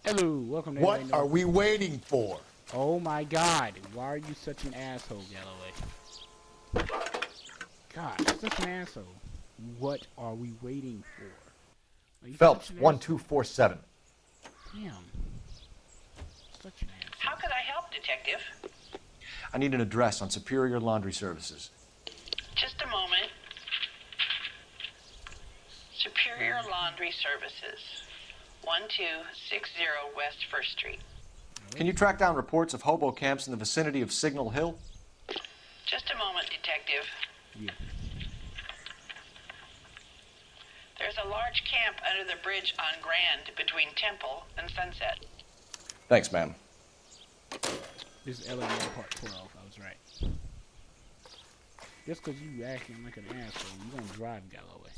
Hello, welcome to What Everybody are Knows. we waiting for? Oh my god, why are you such an asshole, Galloway? God, you're such an asshole. What are we waiting for? Are you Phelps, such an asshole? 1247. Damn. Such an asshole. How could I help, Detective? I need an address on Superior Laundry Services. Just a moment. Superior Laundry Services, 1260 West 1st Street. Can you track down reports of hobo camps in the vicinity of Signal Hill? Just a moment, Detective. Yeah. There's a large camp under the bridge on Grand between Temple and Sunset. Thanks, ma'am. This is LA Part 12, I was right. Just because you acting like an asshole, you're gonna drive Galloway.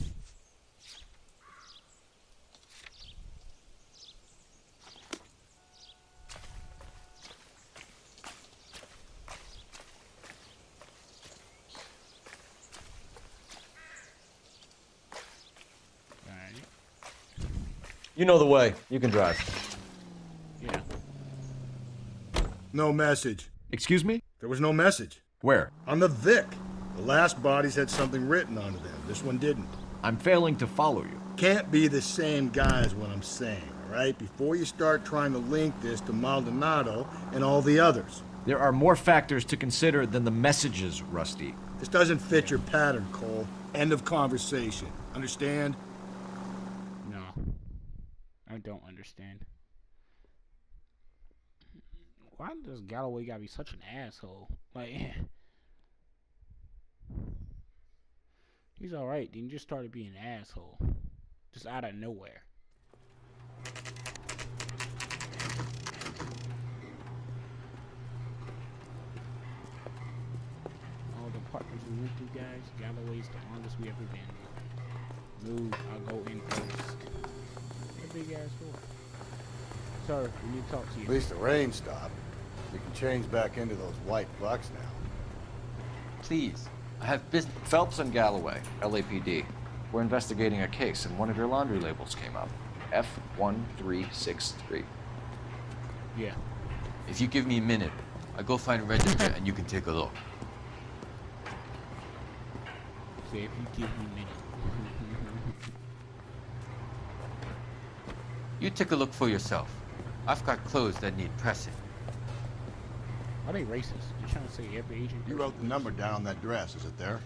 You know the way. You can drive. Yeah. No message. Excuse me? There was no message. Where? On the Vic. The last bodies had something written onto them. This one didn't. I'm failing to follow you. Can't be the same guy is what I'm saying, all right? Before you start trying to link this to Maldonado and all the others. There are more factors to consider than the messages, Rusty. This doesn't fit your pattern, Cole. End of conversation. Understand? No. I don't understand. Why does Galloway gotta be such an asshole? Like, he's alright, then he just started being an asshole. Just out of nowhere. All the partners we went through, guys, Galloway's the longest we ever been. Move, I'll go in first. What a big ass door. Sir, we need to talk to you. At least the rain stopped. We can change back into those white bucks now. Please. I have business. Phelps and Galloway, LAPD. We're investigating a case, and one of your laundry labels came up. F1363. Yeah. If you give me a minute, I'll go find a register and you can take a look. Say if you give me a minute. You take a look for yourself. I've got clothes that need pressing. Are they racist? You trying to say every agent? You wrote the number down on that dress, is it there?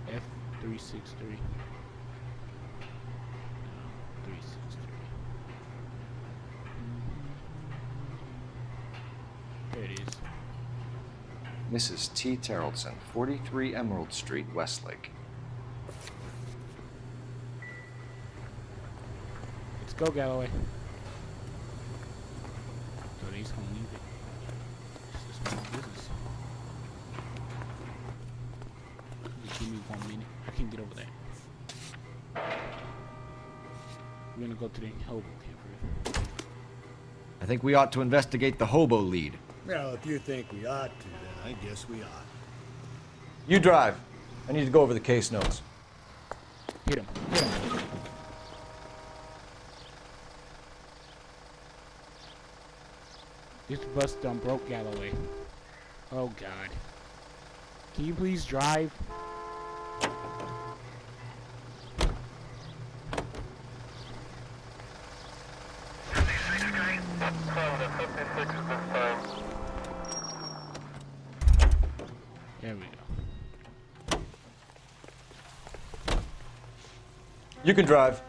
F363. 363. There it is. Mrs. T. Terrellson, 43 Emerald Street, Westlake. Let's go, Galloway. So he's gonna leave it. It's just my business. Just give me 1 minute. I can get over there. We're gonna go to the hobo camp first. I think we ought to investigate the hobo lead. Well, if you think we ought to, then I guess we ought. You drive. I need to go over the case notes. Hit him. Hit him. This bus done broke Galloway. Oh God. Can you please drive? There we go. You can drive.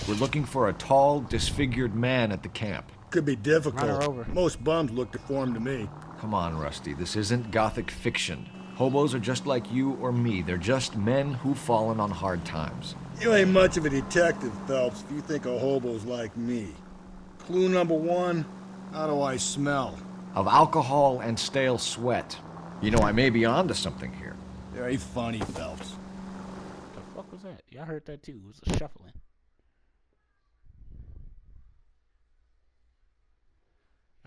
We're looking for a tall, disfigured man at the camp. Could be Run her difficult. over. Most bums look deformed to me. Come on, Rusty. This isn't gothic fiction. Hobos are just like you or me. They're just men who've fallen on hard times. You ain't much of a detective, Phelps, if you think a hobo's like me. Clue number one, how do I smell? Of alcohol and stale sweat. You know, I may be onto something here. Very funny, Phelps. What the fuck was that? Y'all heard that too. It was a shuffling.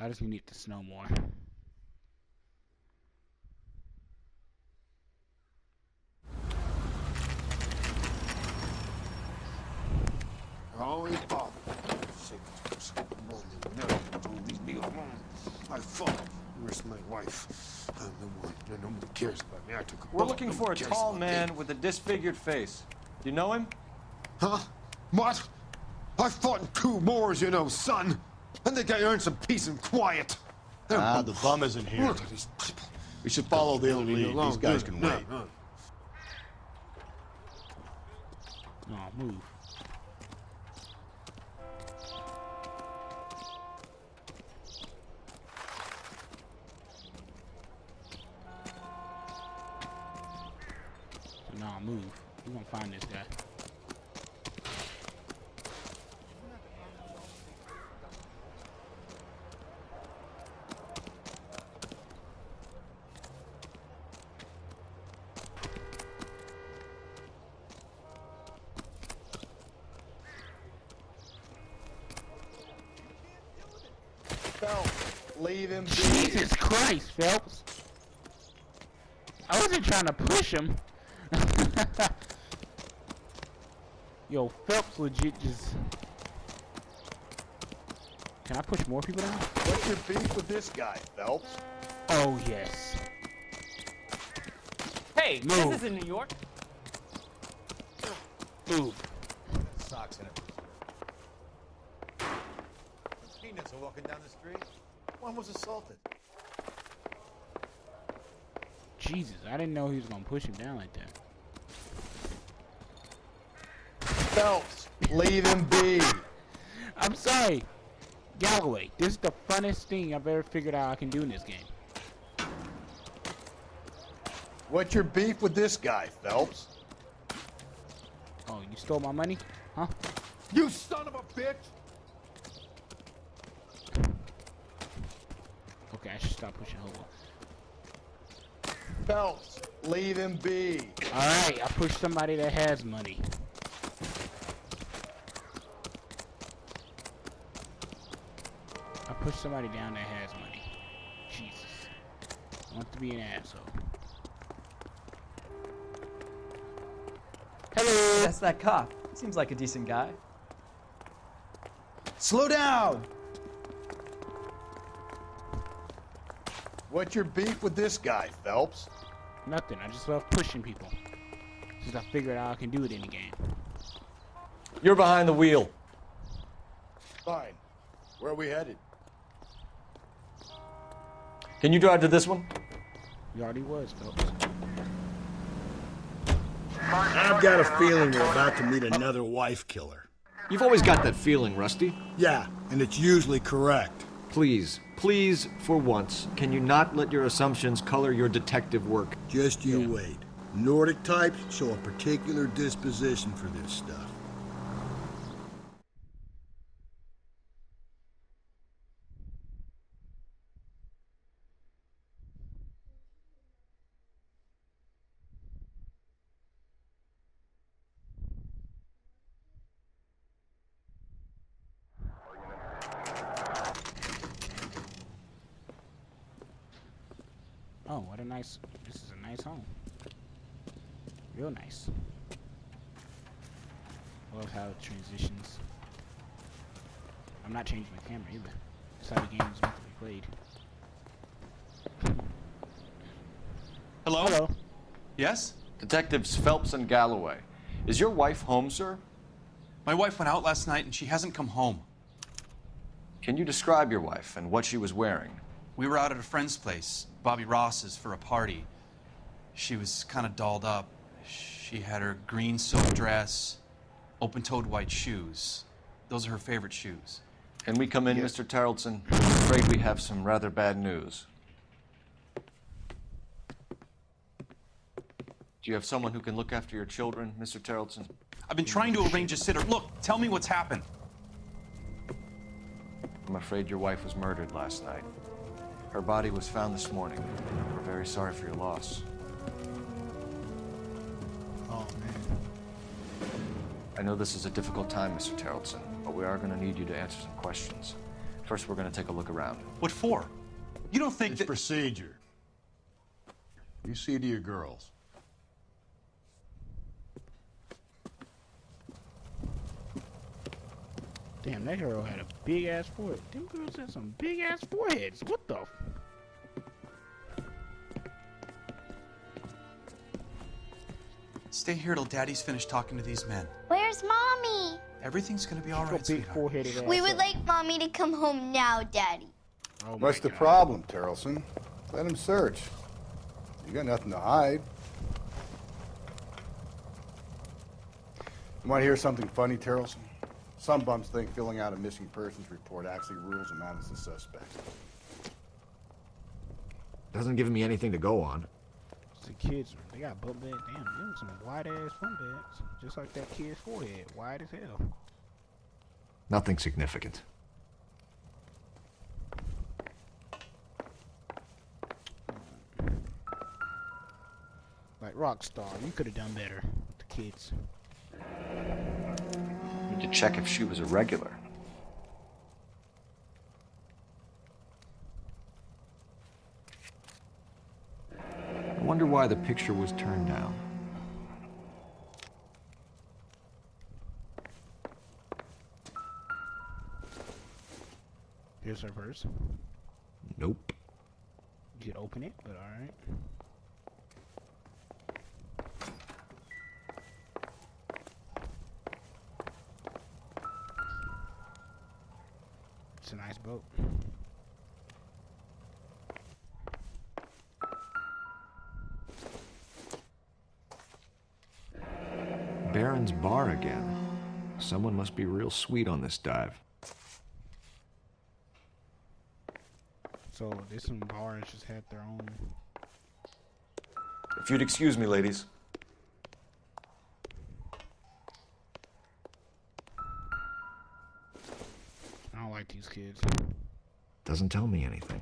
I just need to snow more. lollipop. Leave me alone. I fought. Where's my wife? I'm the one. Nobody cares about me. I took a We're bullet. looking Nobody for a cares tall about man me. with a disfigured face. You know him? Huh? What? I fought in 2 wars, you know, son. I think I earned some peace and quiet. The bum isn't here. Look at these people. We should follow the Leave me lead. alone. These guys can wait. No, move. So nah, move. We're gonna find this guy. Leave him be. Jesus Christ, Phelps! I wasn't trying to push him. Yo, Phelps legit just... Can I push more people down? What's your beef with this guy, Phelps? Oh, yes. Hey, Move. this is in New York. Move. Socks in it. Peanuts are walking down the street. One was assaulted. Jesus, I didn't know he was gonna push him down like that. Phelps, leave him be. I'm sorry. Galloway, this is the funnest thing I've ever figured out I can do in this game. What's your beef with this guy, Phelps? Oh, you stole my money? Huh? You son of a bitch! Okay, I should stop pushing Hobo. Phelps, leave him be. Alright, I pushed somebody that has money. I pushed somebody down that has money. Jesus. I want to be an asshole. Hello! That's that cop. Seems like a decent guy. Slow down. What's your beef with this guy, Phelps? Nothing, I just love pushing people. Since I figured out I can do it in the game. You're behind the wheel. Fine. Where are we headed? Can you drive to this one? You already was, Phelps. I've got a feeling we're about to meet another wife killer. You've always got that feeling, Rusty. Yeah, and it's usually correct. Please, please, for once, can you not let your assumptions color your detective work? Just you wait. Nordic types show a particular disposition for this stuff. Oh, what a nice... This is a nice home. Real nice. Love how it transitions. I'm not changing the camera either. That's how the game is meant to be played. Hello? Hello. Yes? Detectives Phelps and Galloway. Is your wife home, sir? My wife went out last night and she hasn't come home. Can you describe your wife and what she was wearing? We were out at a friend's place, Bobby Ross's, for a party. She was kind of dolled up. She had her green silk dress, open-toed white shoes. Those are her favorite shoes. Can we come in, Mr. Tarleton? I'm afraid we have some rather bad news. Do you have someone who can look after your children, Mr. Tarleton? I've been trying to arrange a sitter. Look, tell me what's happened. I'm afraid your wife was murdered last night. Her body was found this morning. We're very sorry for your loss. Oh, man. I know this is a difficult time, Mr. Tarleton, but we are going to need you to answer some questions. First, we're going to take a look around. What for? You don't think It's that... procedure. You see to your girls. Damn, that girl had a big ass forehead. Them girls had some big ass foreheads. What the? Stay here till Daddy's finished talking to these men. Where's Mommy? Everything's gonna be all right, Big sweetheart. foreheaded ass. We would like Mommy to come home now, Daddy. Oh my What's the God. problem, Terrelson? Let him search. You got nothing to hide. You want to hear something funny, Terrelson? Some bums think filling out a missing persons report actually rules them out as a suspect. Doesn't give me anything to go on. It's the kids, they got butt bag. Damn, them some wide ass front bags. Just like that kid's forehead. Wide as hell. Nothing significant. Like Rockstar, you could have done better with the kids. Need to check if she was a regular. I wonder why the picture was turned down. Here's her purse. Nope. You could open it, but alright. It's a nice boat. Baron's Bar again. Someone must be real sweet on this dive. So there's some bars just had their own. If you'd excuse me, ladies. I don't like these kids. Doesn't tell me anything.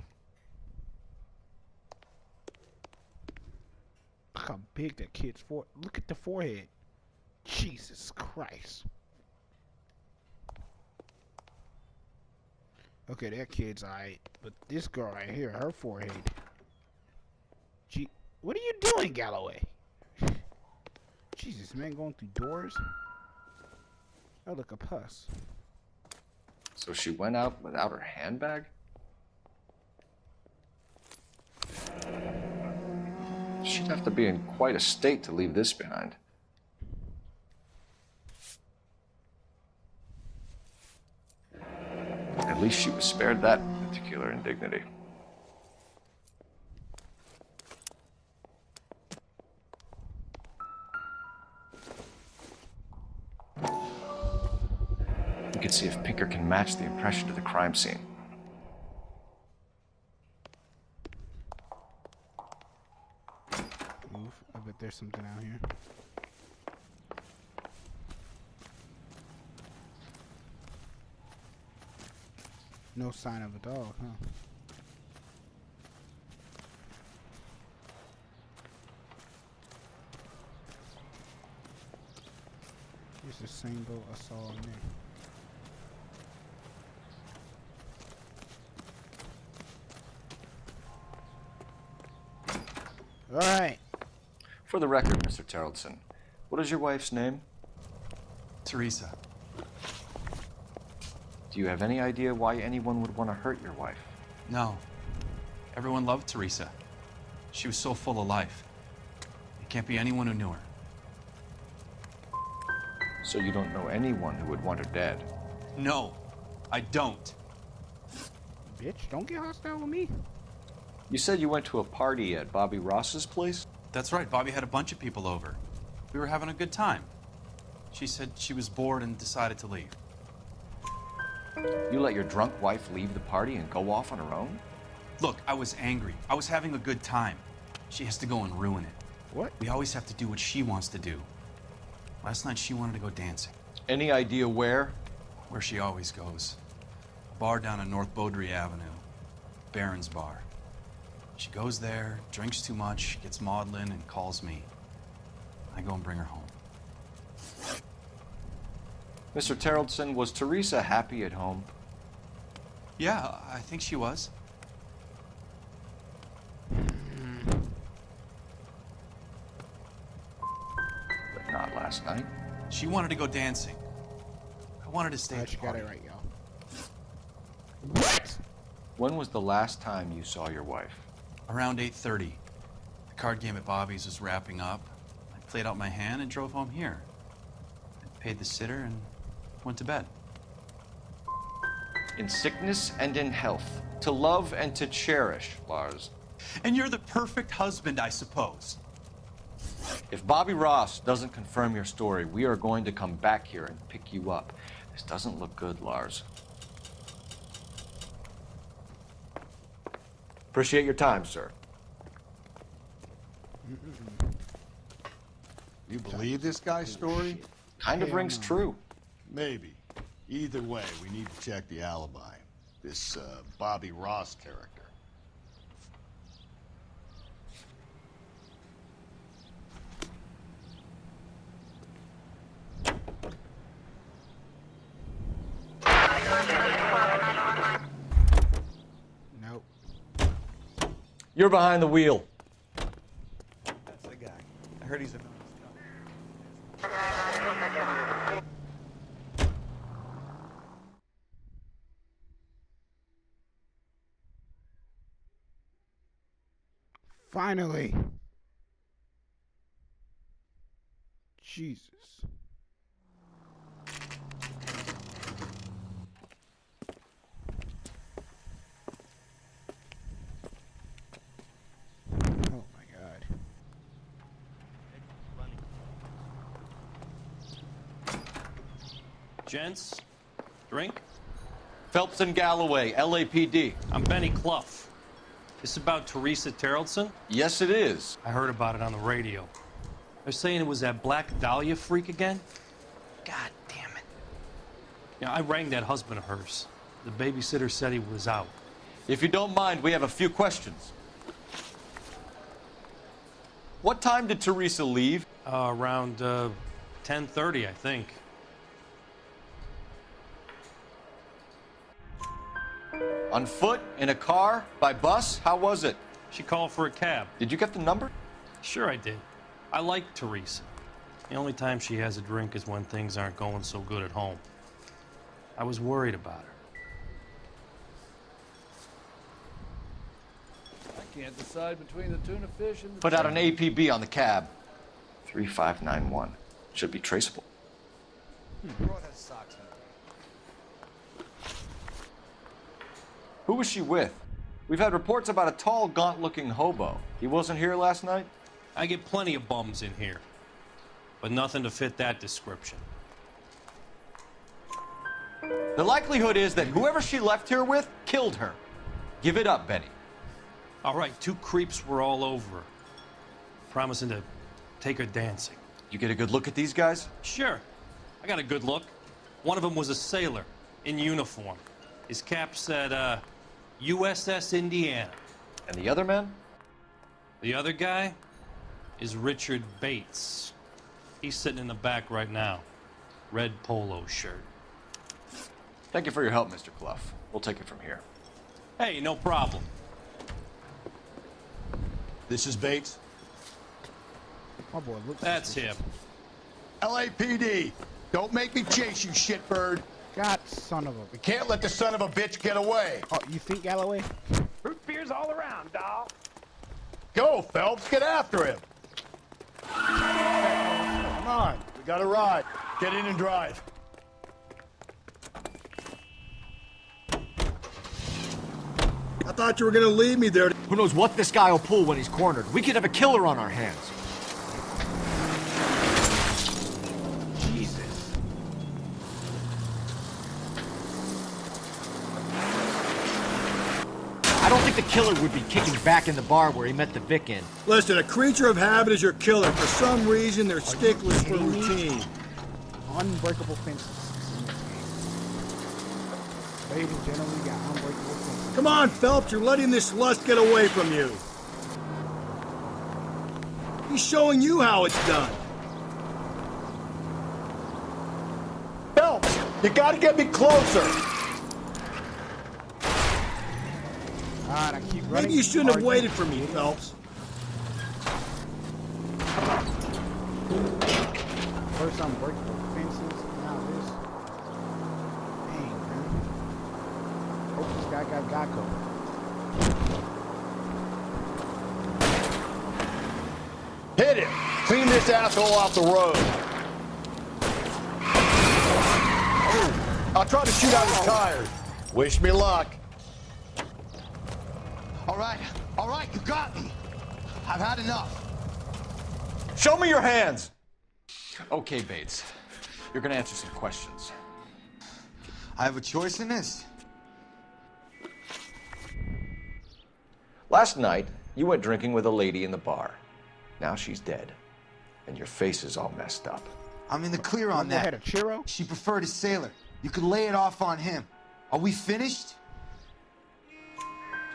Look how big that kid's forehead. Look at the forehead. Jesus Christ. Okay, that kid's alright, but this girl right here, her forehead. Gee, what are you doing, Galloway? Jesus, man, going through doors. Oh, look, a puss. So she went out without her handbag? She'd have to be in quite a state to leave this behind. At least she was spared that particular indignity. You can see if Pinker can match the impression to the crime scene. Move. I bet there's something out here. No sign of a dog, huh? It's the same boat I saw in there. Alright. For the record, Mr. Tarleton, what is your wife's name? Teresa. Do you have any idea why anyone would want to hurt your wife? No. Everyone loved Teresa. She was so full of life. It can't be anyone who knew her. So you don't know anyone who would want her dead? No, I don't. Bitch, don't get hostile with me. You said you went to a party at Bobby Ross's place? That's right, Bobby had a bunch of people over. We were having a good time. She said she was bored and decided to leave. You let your drunk wife leave the party and go off on her own? Look, I was angry. I was having a good time. She has to go and ruin it. What? We always have to do what she wants to do. Last night she wanted to go dancing. Any idea where? Where she always goes. A bar down on North Beaudry Avenue. Baron's Bar. She goes there, drinks too much, gets maudlin, and calls me. I go and bring her home. Mr. Tarleton, was Teresa happy at home? Yeah, I think she was. But not last night. She wanted to go dancing. I wanted to stay at the You got party. it right, y'all. What? When was the last time you saw your wife? Around 8:30. The card game at Bobby's was wrapping up. I played out my hand and drove home here. I paid the sitter and went to bed. In sickness and in health, to love and to cherish, Lars. And you're the perfect husband, I suppose. If Bobby Ross doesn't confirm your story, we are going to come back here and pick you up. This doesn't look good, Lars. Appreciate your time, sir. You believe this guy's story? Kind of rings true. Maybe. Either way, we need to check the alibi. This, Bobby Ross character. Nope. You're behind the wheel. That's the guy. I heard he's a... Finally. Jesus. Oh my God. Gents, drink? Phelps and Galloway, LAPD. I'm Benny Clough. This about Teresa Terrellson? Yes, it is. I heard about it on the radio. They're saying it was that Black Dahlia freak again? God damn it. Yeah, I rang that husband of hers. The babysitter said he was out. If you don't mind, we have a few questions. What time did Teresa leave? Around 10:30, I think. On foot? In a car? By bus? How was it? She called for a cab. Did you get the number? Sure I did. I like Teresa. The only time she has a drink is when things aren't going so good at home. I was worried about her. I can't decide between the tuna fish and the... Put out an APB on the cab. 3591. Should be traceable. Throw that socks in. Who was she with? We've had reports about a tall, gaunt-looking hobo. He wasn't here last night? I get plenty of bums in here, but nothing to fit that description. The likelihood is that whoever she left here with killed her. Give it up, Benny. All right, two creeps were all over her, promising to take her dancing. You get a good look at these guys? Sure. I got a good look. One of them was a sailor in uniform. His cap said, USS Indiana. And the other man? The other guy is Richard Bates. He's sitting in the back right now. Red polo shirt. Thank you for your help, Mr. Clough. We'll take it from here. Hey, no problem. This is Bates. Oh boy, look. That's him. LAPD! Don't make me chase you, shitbird! God, son of a... We can't let the son of a bitch get away! Oh, you think Galloway? Root beers all around, doll. Go, Phelps, get after him! Come on, we got a ride. Get in and drive. I thought you were gonna leave me there. Who knows what this guy will pull when he's cornered? We could have a killer on our hands. Jesus. I don't think the killer would be kicking back in the bar where he met the Vic in. Listen, a creature of habit is your killer. For some reason, they're sticklers for kidding me? routine. Unbreakable fences. Ladies and gentlemen, we got unbreakable fences. Come on, Phelps, you're letting this lust get away from you. He's showing you how it's done. Phelps, you gotta get me closer. God, I keep running. Maybe you shouldn't have waited for me, Phelps. First unbreakable fences, now this. I got Gakko. Hit it! Clean this asshole off the road. Oh, I'll try to shoot out his tires. Wish me luck. All right, you got me. I've had enough. Show me your hands! Okay, Bates. You're gonna answer some questions. I have a choice in this. Last night, you went drinking with a lady in the bar. Now she's dead. And your face is all messed up. I'm in the clear on that. Had a churro? She preferred a sailor. You could lay it off on him. Are we finished?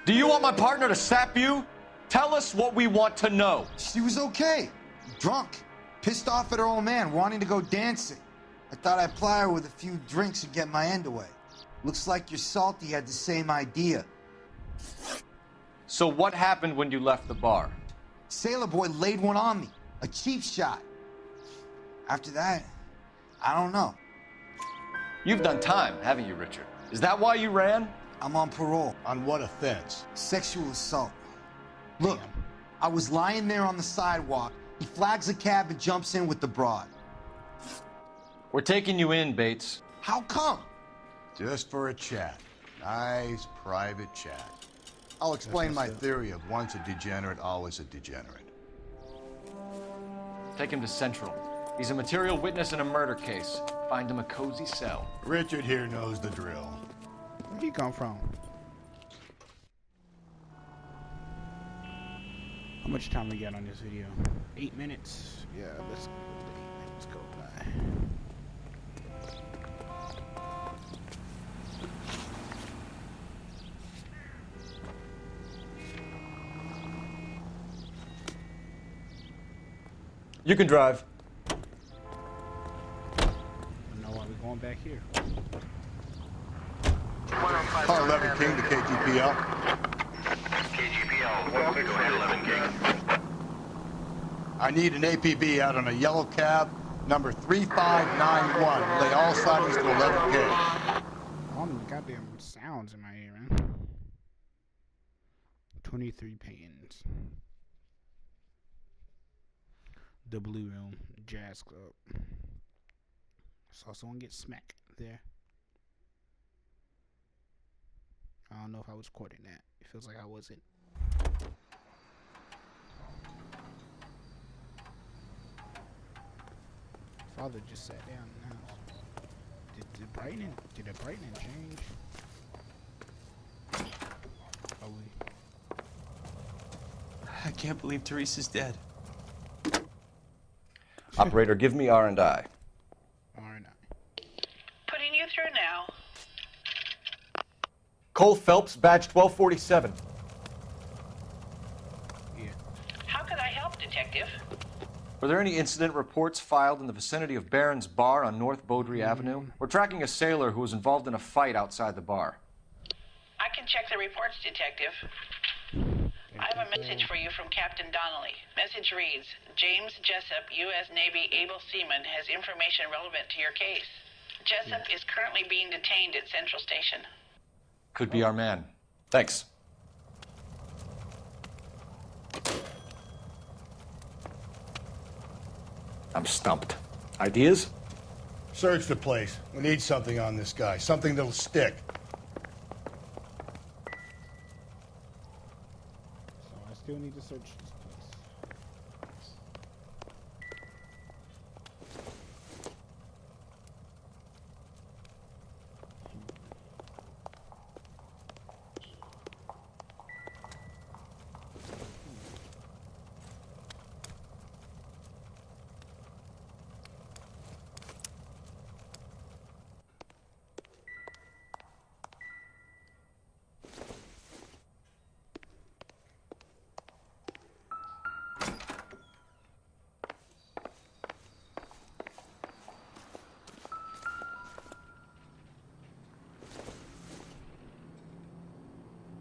Do you want my partner to sap you? Tell us what we want to know. She was okay. Drunk. Pissed off at her old man, wanting to go dancing. I thought I'd ply her with a few drinks and get my end away. Looks like your Salty had the same idea. So what happened when you left the bar? Sailor boy laid one on me. A cheap shot. After that, I don't know. You've done time, haven't you, Richard? Is that why you ran? I'm on parole. On what offense? Sexual assault. Look, I was lying there on the sidewalk. He flags a cab and jumps in with the broad. We're taking you in, Bates. How come? Just for a chat. Nice private chat. I'll explain my theory of once a degenerate, always a degenerate. Take him to Central. He's a material witness in a murder case. Find him a cozy cell. Richard here knows the drill. Where'd he come from? How much time we got on this video? 8 minutes. Yeah, let's 8 minutes go by. You can drive. I don't know why we're going back here. Call 11 King to KGPL. KGPL, go ahead, 11 King. I need an APB out on a yellow cab, number 3591. Lay all sightings to 11K. All the goddamn sounds in my ear, man. 23 pans. The Blue Room Jazz Club. Saw someone get smacked there. I don't know if I was recording that. It feels like I wasn't. Father just sat down in the house. Did the brightening change? Are we? I can't believe Teresa's dead. Operator, give me R&I. R&I. Putting you through now. Cole Phelps, badge 1247. Yeah. How could I help, Detective? Were there any incident reports filed in the vicinity of Barron's Bar on North Beaudry Avenue? We're tracking a sailor who was involved in a fight outside the bar. I can check the reports, Detective. I have a message for you from Captain Donnelly. Message reads, James Jessup, U.S. Navy able seaman, has information relevant to your case. Jessup is currently being detained at Central Station. Could be our man. Thanks. I'm stumped. Ideas? Search the place. We need something on this guy. Something that'll stick. So I still need to search this place.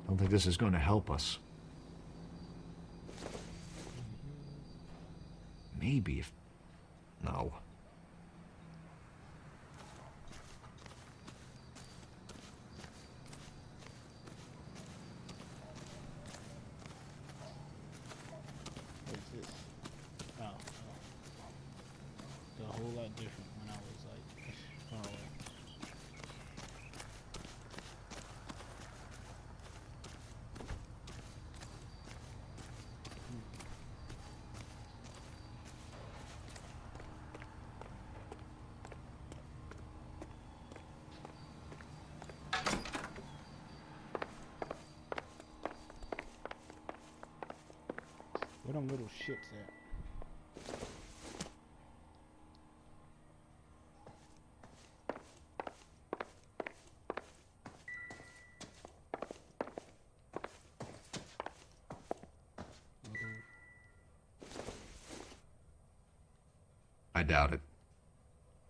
I don't think this is going to help us. Maybe if... No. whole lot different when I was like far away. Where them little shits at? I doubt it.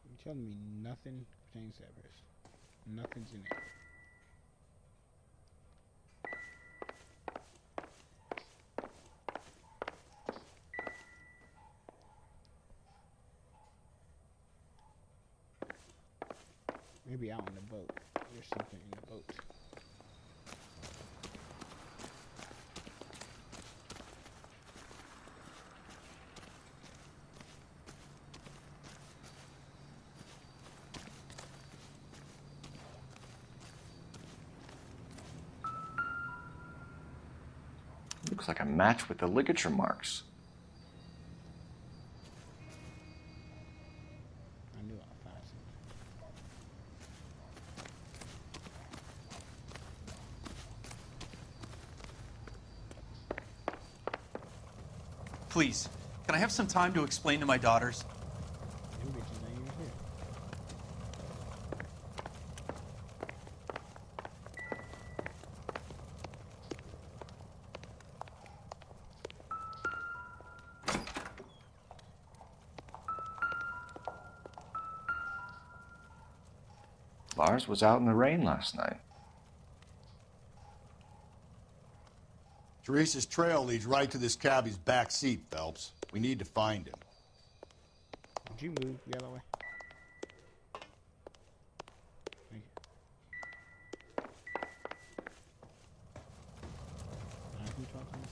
You telling me nothing pertains to that person? Nothing's in there. Maybe out on the boat. There's something in the boat. Looks like a match with the ligature marks. I knew I'd find something. Please, can I have some time to explain to my daughters? Them bitches ain't even here. Lars was out in the rain last night. Teresa's trail leads right to this cabbie's back seat, Phelps. We need to find him. Would you move the other way? Thank you. Can you talk to me?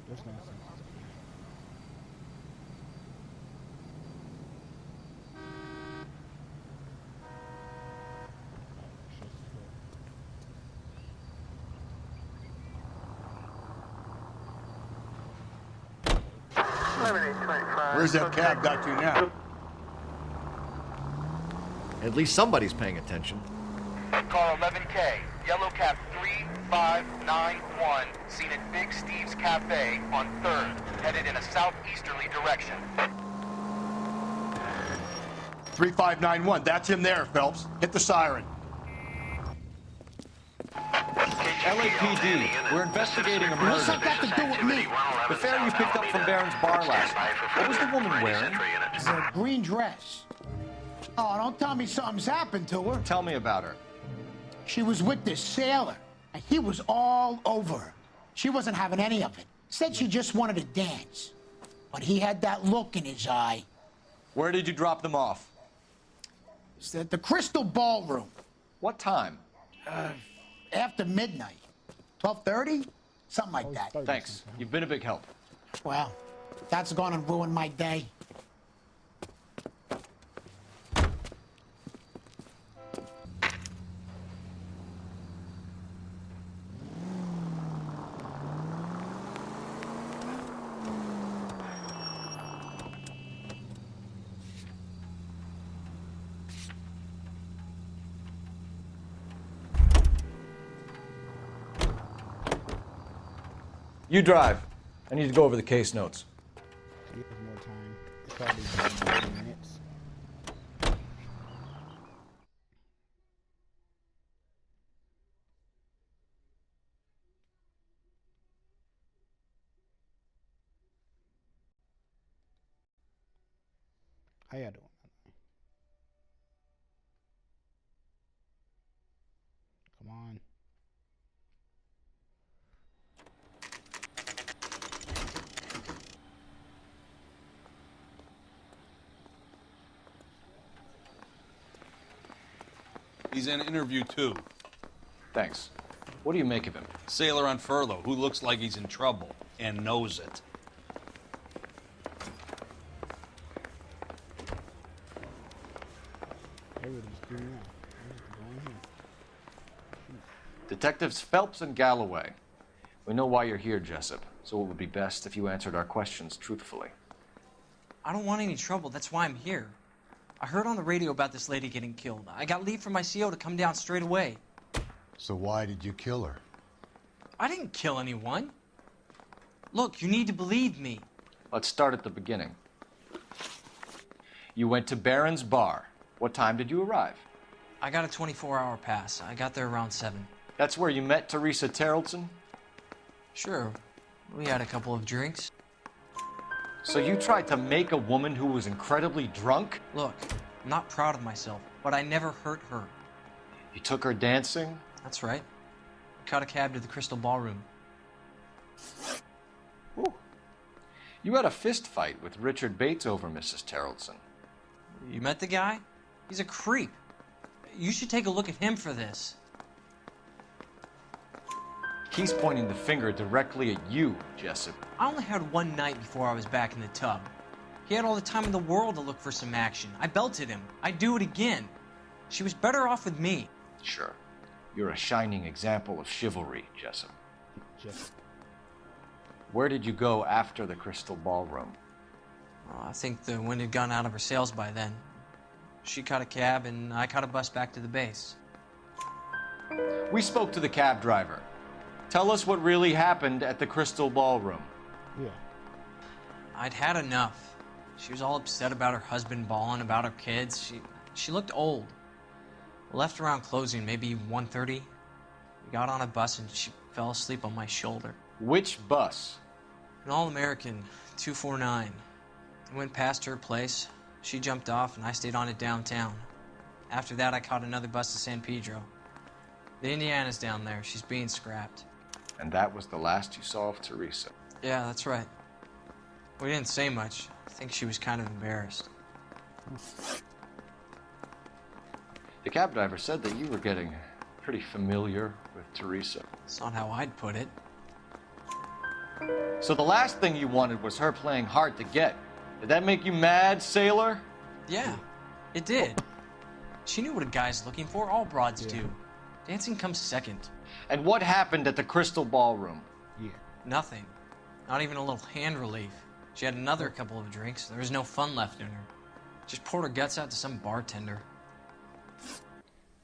There's no sense. Where's that cab got to now? At least somebody's paying attention. Call 11K, yellow cab 3591, seen at Big Steve's Cafe on 3rd, headed in a southeasterly direction. 3591, that's him there, Phelps. Hit the siren. LAPD, we're investigating a murder. What's that got to do with me? The fare you picked up from Barron's bar last night. What was the woman wearing? It's a green dress. Oh, don't tell me something's happened to her. Tell me about her. She was with this sailor, and he was all over her. She wasn't having any of it. Said she just wanted to dance. But he had that look in his eye. Where did you drop them off? It's at the Crystal Ballroom. What time? After midnight. 12:30? Something like that. Thanks. You've been a big help. Well, that's gonna ruin my day. You drive. I need to go over the case notes. See if there's more time. It's probably been 20 minutes. How y'all doing? Come on. He's in interview 2. Thanks. What do you make of him? Sailor on furlough who looks like he's in trouble and knows it. Everybody's doing that. Going here. Detectives Phelps and Galloway. We know why you're here, Jessup, so it would be best if you answered our questions truthfully. I don't want any trouble. That's why I'm here. I heard on the radio about this lady getting killed. I got leave from my CO to come down straight away. So why did you kill her? I didn't kill anyone. Look, you need to believe me. Let's start at the beginning. You went to Barron's Bar. What time did you arrive? I got a 24-hour pass. I got there around 7. That's where you met Teresa Terrelson? Sure. We had a couple of drinks. So you tried to make a woman who was incredibly drunk? Look, I'm not proud of myself, but I never hurt her. You took her dancing? That's right. I caught a cab to the Crystal Ballroom. Ooh. You had a fist fight with Richard Bates over Mrs. Terrelson. You met the guy? He's a creep. You should take a look at him for this. He's pointing the finger directly at you, Jessup. I only had one night before I was back in the tub. He had all the time in the world to look for some action. I belted him. I'd do it again. She was better off with me. Sure. You're a shining example of chivalry, Jessup. Where did you go after the Crystal Ballroom? Well, I think the wind had gone out of her sails by then. She caught a cab, and I caught a bus back to the base. We spoke to the cab driver. Tell us what really happened at the Crystal Ballroom. Yeah. I'd had enough. She was all upset about her husband bawling about her kids. She looked old. Left around closing, maybe 1:30. We got on a bus, and she fell asleep on my shoulder. Which bus? An All-American, 249. I went past her place. She jumped off, and I stayed on it downtown. After that, I caught another bus to San Pedro. The Indiana's down there. She's being scrapped. And that was the last you saw of Teresa. Yeah, that's right. We didn't say much. I think she was kind of embarrassed. The cab driver said that you were getting pretty familiar with Teresa. That's not how I'd put it. So the last thing you wanted was her playing hard to get. Did that make you mad, sailor? Yeah, it did. She knew what a guy's looking for. All broads do. Dancing comes second. And what happened at the Crystal Ballroom? Yeah. Nothing. Not even a little hand relief. She had another couple of drinks. There was no fun left in her. Just poured her guts out to some bartender.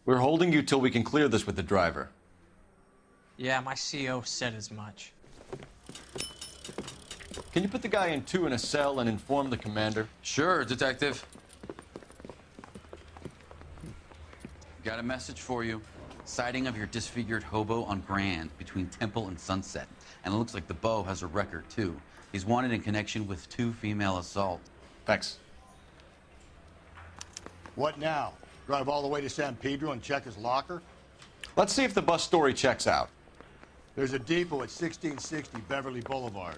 We're holding you till we can clear this with the driver. Yeah, my CO said as much. Can you put the guy in 2 in a cell and inform the commander? Sure, Detective. Got a message for you. Sighting of your disfigured hobo on Grand between Temple and Sunset. And it looks like the beau has a record, too. He's wanted in connection with 2 female assaults. Thanks. What now? Drive all the way to San Pedro and check his locker? Let's see if the bus story checks out. There's a depot at 1660 Beverly Boulevard.